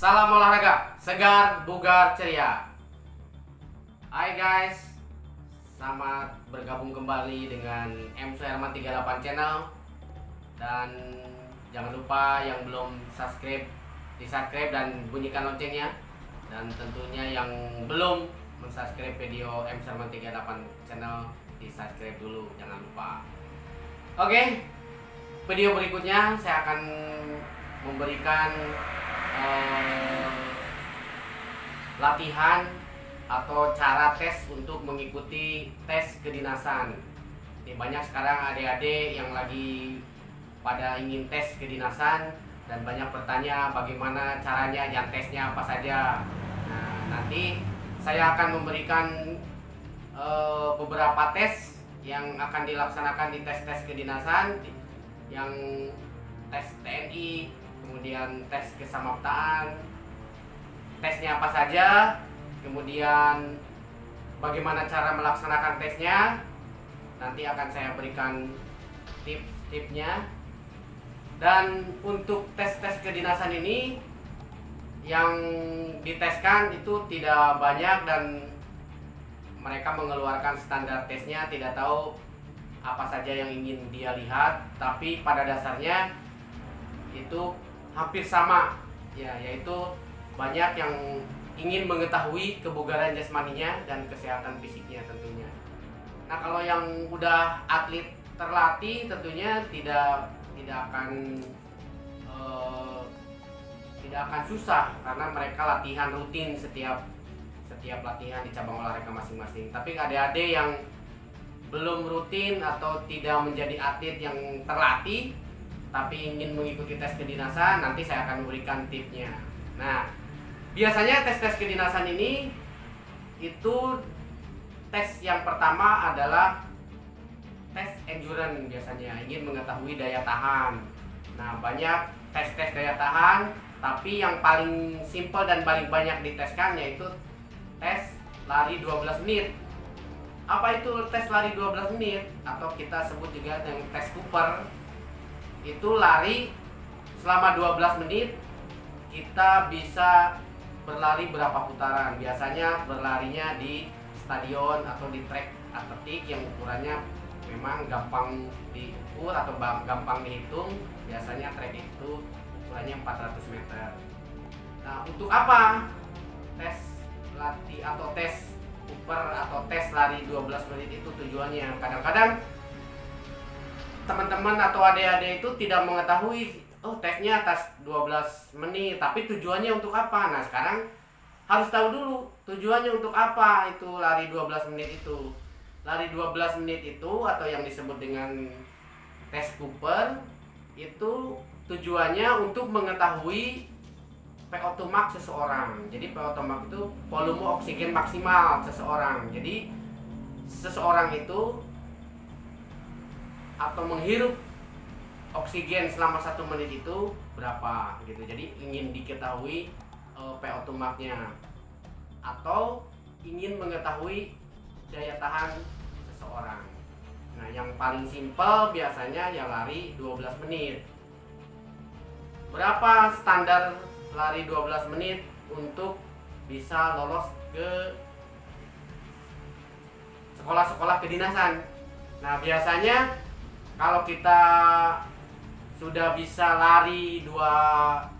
Salam olahraga, segar, bugar, ceria. Hai guys, selamat bergabung kembali dengan M. Suherman 38 channel. Dan jangan lupa yang belum subscribe, di-subscribe dan bunyikan loncengnya. Dan tentunya yang belum mensubscribe video M. Suherman 38 channel, di-subscribe dulu, jangan lupa. Oke, video berikutnya saya akan memberikan latihan atau cara tes untuk mengikuti tes kedinasan. Ini banyak sekarang adik-adik yang lagi pada ingin tes kedinasan dan banyak bertanya bagaimana caranya, yang tesnya apa saja. Nah, nanti saya akan memberikan beberapa tes yang akan dilaksanakan di tes-tes kedinasan, yang tes TNI, kemudian tes kesamaptaan, tesnya apa saja, kemudian bagaimana cara melaksanakan tesnya. Nanti akan saya berikan tips-tipsnya. Dan untuk tes-tes kedinasan ini yang diteskan itu tidak banyak dan mereka mengeluarkan standar tesnya, tidak tahu apa saja yang ingin dia lihat, tapi pada dasarnya itu hampir sama ya, yaitu banyak yang ingin mengetahui kebugaran jasmaninya dan kesehatan fisiknya tentunya. Nah, kalau yang udah atlet terlatih tentunya tidak akan susah karena mereka latihan rutin setiap latihan di cabang olahraga masing-masing. Tapi adik-adik yang belum rutin atau tidak menjadi atlet yang terlatih tapi ingin mengikuti tes kedinasan, nanti saya akan memberikan tipsnya. Nah, biasanya tes-tes kedinasan ini itu tes yang pertama adalah tes endurance, biasanya ingin mengetahui daya tahan. Nah, banyak tes-tes daya tahan, tapi yang paling simpel dan paling banyak diteskan yaitu tes lari 12 menit. Apa itu tes lari 12 menit? Atau kita sebut juga dengan tes Cooper. Itu lari selama 12 menit kita bisa berlari berapa putaran. Biasanya berlarinya di stadion atau di trek atletik yang ukurannya memang gampang diukur atau gampang dihitung. Biasanya trek itu ukurannya 400 meter. Nah, untuk apa tes latih atau tes Cooper atau tes lari 12 menit itu tujuannya? Kadang-kadang teman-teman atau adik-adik itu tidak mengetahui, oh tesnya tes 12 menit, tapi tujuannya untuk apa? Nah, sekarang harus tahu dulu tujuannya untuk apa itu lari 12 menit itu. Lari 12 menit itu atau yang disebut dengan tes Cooper itu tujuannya untuk mengetahui VO2 max seseorang. Jadi VO2 max itu volume oksigen maksimal seseorang. Jadi seseorang itu atau menghirup oksigen selama 1 menit itu berapa gitu. Jadi ingin diketahui VO2 max-nya atau ingin mengetahui daya tahan seseorang. Nah, yang paling simpel biasanya ya lari 12 menit. Berapa standar lari 12 menit untuk bisa lolos ke sekolah-sekolah kedinasan? Nah, biasanya kalau kita sudah bisa lari 2,4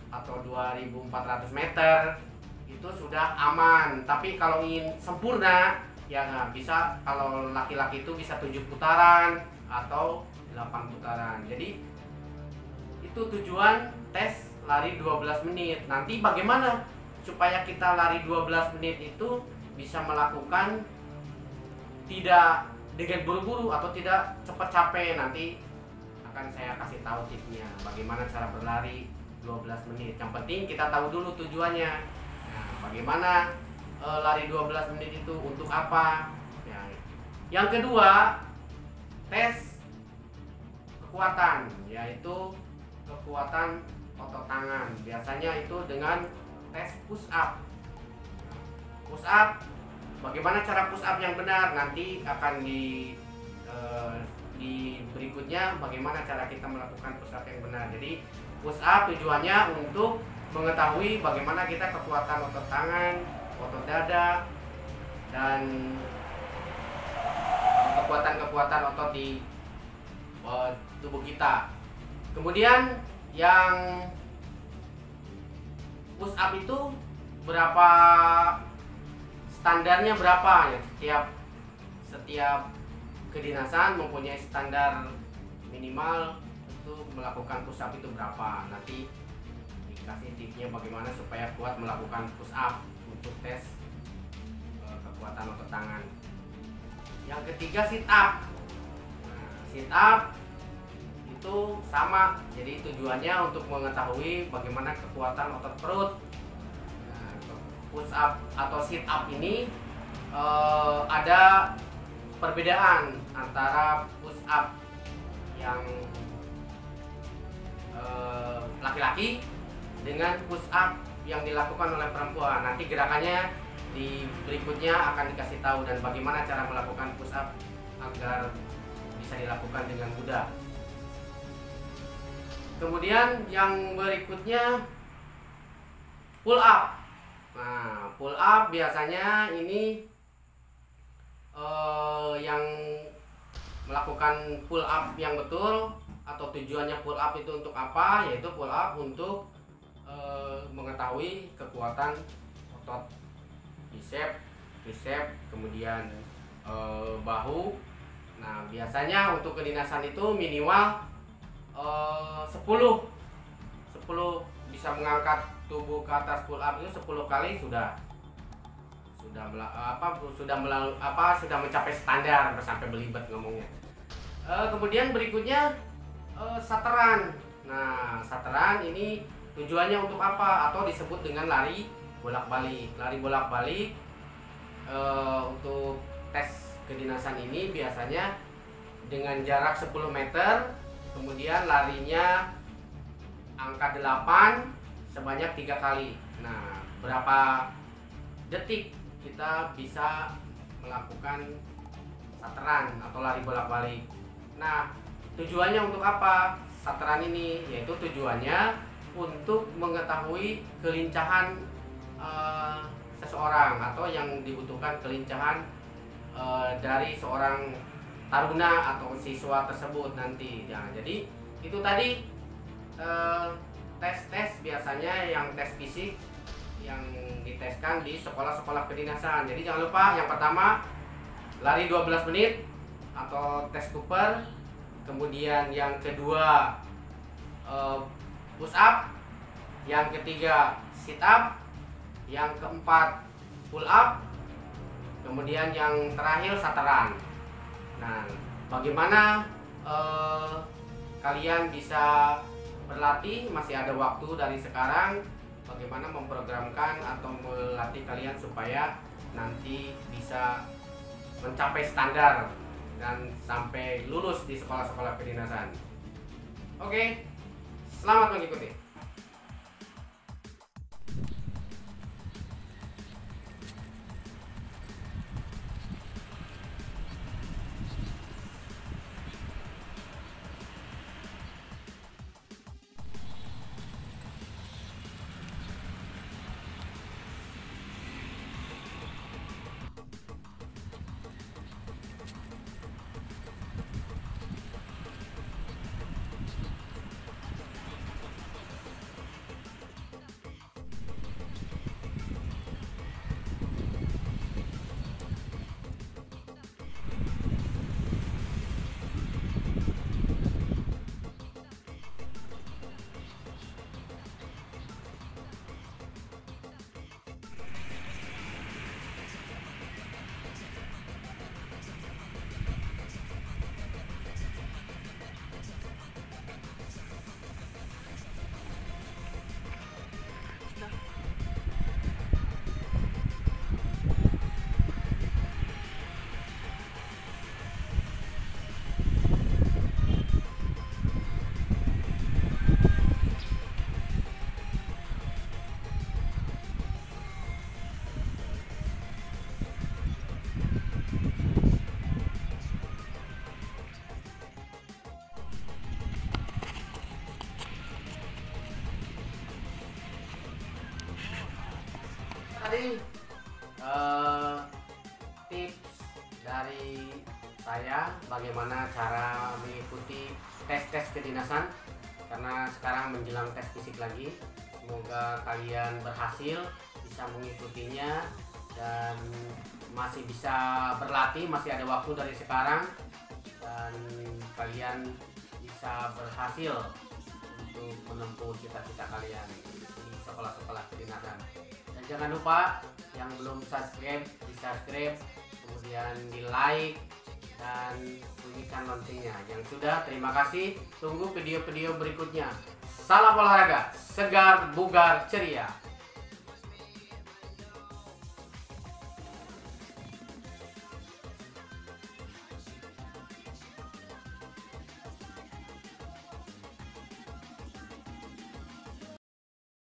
atau 2.400 meter itu sudah aman. Tapi kalau ingin sempurna ya nggak bisa. Kalau laki-laki itu bisa 7 putaran atau 8 putaran. Jadi itu tujuan tes lari 12 menit. Nanti bagaimana supaya kita lari 12 menit itu bisa melakukan tidak dengan buru-buru atau tidak cepat capek? Nanti akan saya kasih tahu tipsnya bagaimana cara berlari 12 menit. Yang penting kita tahu dulu tujuannya. Nah, bagaimana lari 12 menit itu untuk apa ya. Yang kedua, tes kekuatan, yaitu kekuatan otot tangan. Biasanya itu dengan tes push up. Push up, bagaimana cara push up yang benar? Nanti akan di berikutnya bagaimana cara kita melakukan push up yang benar. Jadi push up tujuannya untuk mengetahui bagaimana kita kekuatan otot tangan, otot dada, dan kekuatan-kekuatan otot di tubuh kita. Kemudian yang push up itu berapa, standarnya berapa ya, setiap kedinasan mempunyai standar minimal untuk melakukan push up itu berapa. Nanti dikasih tipsnya bagaimana supaya kuat melakukan push up untuk tes kekuatan otot tangan. Yang ketiga sit up. Nah, sit up itu sama, jadi tujuannya untuk mengetahui bagaimana kekuatan otot perut. Nah, push up atau sit up ini ada perbedaan antara push up yang laki-laki dengan push up yang dilakukan oleh perempuan. Nanti gerakannya di berikutnya akan dikasih tahu, dan bagaimana cara melakukan push up agar bisa dilakukan dengan mudah. Kemudian yang berikutnya pull up. Nah, pull up biasanya ini yang melakukan pull up yang betul atau tujuannya pull up itu untuk apa? Yaitu pull up untuk mengetahui kekuatan otot bicep, tricep, kemudian bahu. Nah, biasanya untuk kedinasan itu minimal 10 bisa mengangkat tubuh ke atas. Pull up itu 10 kali sudah mencapai standar, sampai belibet ngomongnya. Kemudian berikutnya sateran. Nah, sateran ini tujuannya untuk apa? Atau disebut dengan lari bolak-balik. Lari bolak-balik untuk tes kedinasan ini biasanya dengan jarak 10 meter, kemudian larinya angka 8 sebanyak 3 kali. Nah, berapa detik kita bisa melakukan sateran atau lari bolak-balik. Nah, tujuannya untuk apa sateran ini? Yaitu tujuannya untuk mengetahui kelincahan seseorang, atau yang dibutuhkan kelincahan dari seorang taruna atau siswa tersebut nanti. Nah, jadi itu tadi tes biasanya yang tes fisik yang diteskan di sekolah-sekolah kedinasan. Jadi jangan lupa, yang pertama lari 12 menit atau tes Cooper, kemudian yang kedua push up, yang ketiga sit up, yang keempat pull up, kemudian yang terakhir sateran. Nah, bagaimana kalian bisa berlatih? Masih ada waktu dari sekarang. Bagaimana memprogramkan atau melatih kalian supaya nanti bisa mencapai standar dan sampai lulus di sekolah-sekolah kedinasan. Oke, selamat mengikuti. tadi tips dari saya bagaimana cara mengikuti tes-tes kedinasan, karena sekarang menjelang tes fisik lagi. Semoga kalian berhasil bisa mengikutinya dan masih bisa berlatih, masih ada waktu dari sekarang, dan kalian bisa berhasil untuk menempuh cita-cita kalian di sekolah-sekolah kedinasan. Dan jangan lupa yang belum subscribe di subscribe, kemudian di like dan bunyikan loncengnya. Yang sudah, terima kasih. Tunggu video-video berikutnya. Salam olahraga, segar, bugar, ceria.